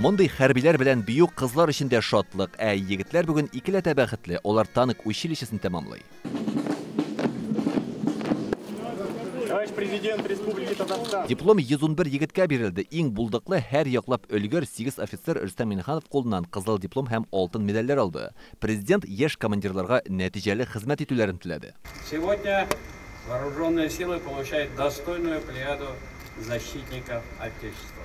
Мондай хәрбиләр белән бию кызлар өчен дә шатлык, егетләр бүген икеләтә бәхетле, олар танк училищесын тәмамлый. Диплом 111 егеткә бирелде. Иң булдыклы һәр яклап өлгер 8 офицер Рөстәм Миннеханов кулыннан кызыл диплом һәм алтын медальләр алды. Президент яшь командирларга нәтиҗәле хезмәт итүләрен теләде. Сегодня вооруженные силы получают достойную плеяду защитников Отечества.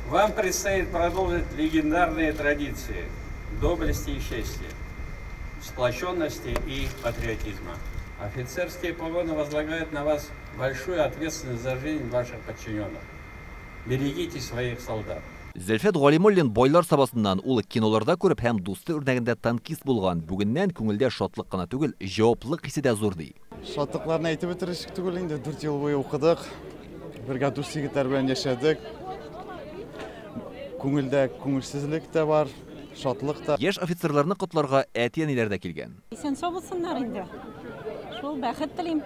Вам предстоит продолжить легендарные традиции доблести и чести, сплоченности и патриотизма. Офицерские погоны возлагают на вас большую ответственность за жизнь ваших подчиненных. Берегите своих солдат. Зөлфәт Галимуллин бойлар сабасыннан ул киноларда күреп һәм дусты үрнәгендә танкист булган. Бүгеннән күңелдә шатлык кына түгел, җаваплылык хисе дә зур ди. Шатлыкларны әйтеп бетеришек түгел инде, 4 ел буе укыдык. Бергә дус егетләр белән яшәдек. Күңелдә күңелсезлек тә бар, шатлык та. Яшь офицерларны котларга әти-әниләр дә килгән. Исән сау булсыннар инде. Шул бәхет телим.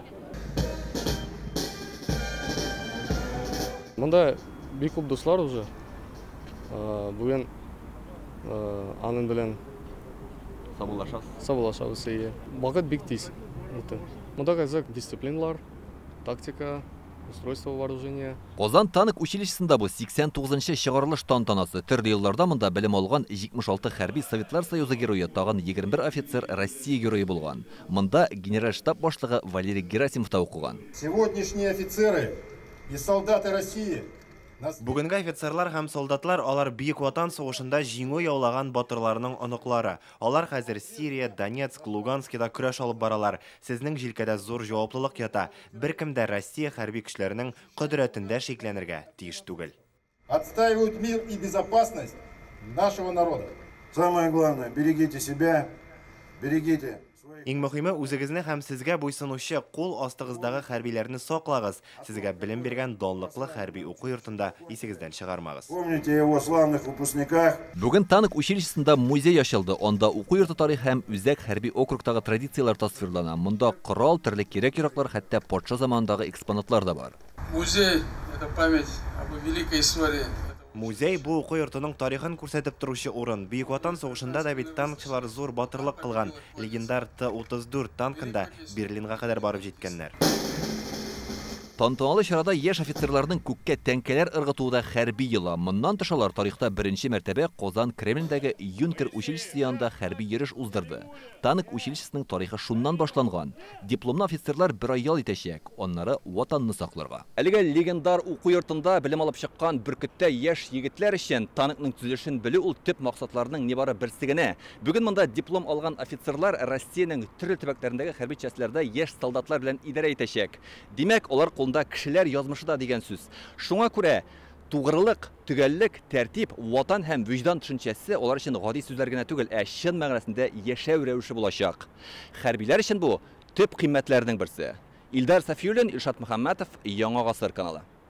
Монда бик күп дуслар уже. Бүген аның белән сабылашабыз. Вакыт бик тиз. Монда казак дисциплиналар, тактика, устройство вооружения. Казан танк училищесында бу 89-нчы чыгарылыш тантанасы. Төрле елларда монда белем алган 76 хәрби Советлар Союзы герое, тагын 21 офицер Россия герое булган. Монда генераль штаб башлыгы Валерий Герасимов та укыган. Сегодняшние офицеры и солдаты России. Бүгенге офицерлар һәм солдатлар алар Бөек Ватан сугышында җиңү яулаган батырларның оныклары. Алар хәзер Сирия, Донецк, Луганскида көрәш алып баралар. Сезнең җилкәдә зур җаваплылык ята. Беркем дә Россия хәрби көчләренең кодрәтендә шикләнергә тиеш түгел. Отстаивают мир и безопасность нашего народа. Самое главное, берегите себя, берегите. Иң мөһиме, үзегезне һәм сезгә буйсынучы кул астыгыздагы хәрбиләрне саклагыз. Сезгә белем биргән данлыклы хәрби уку йортында исегездән чыгармагыз. Помните его славных выпускниках. Бүген танк училищесында музей ачылды. Анда уку йорты тарихы һәм үзәк хәрби округтагы традициялар тасвирлана. Монда корал, төрле кирәк-яраклар, хәтта патша заманындагы экспонатлар да бар. Музей – это память об великой истории. Музей бу уку йортының тарихын күрсәтеп торучы урын. Бөек Ватан сугышында да бит танкчылар зур батырлык кылган. Легендар Т-34 танкында Берлинга кадәр барып җиткәннәр. Тантаналы чарада яшь офицерларның күккә тәңкәләр ыргытуында хәрби йола. Моннан тышалар тарихта беренче мәртәбә Казан Кремлендәге Юнкер училищесы янында хәрби йөреш уздырды. Танк училищесының тарихы шуннан башланган. Дипломлы офицерлар бер ай ял итәчәк, аннары ватанны сакларга. Әлегә легендар уку йортында белем алып чыккан Бөркеттә яшь егетләр өчен танкның төзелешен белү ул төп максатларның нибары берсе генә. Бүген монда диплом алган офицерлар Россиянең төрле төбәкләрендәге хәрби частьләрдә яшь солдатлар белән идарә итәчәк. Димәк, алар кулында кешеләр язмышы да дигән сүз. Шуңа күрә тугрылык, төгәллек, тәртип, ватан һәм вөҗдан төшенчәсе алар өчен гади сүзләр генә түгел, чын мәгънәсендә яшәү рәвеше булачак. Хәрбиләр өчен бу төп кыйммәтләрнең берсе. Илдар Сафиуллин, Илшат Мөхәммәтов, Яңа Гасыр каналы.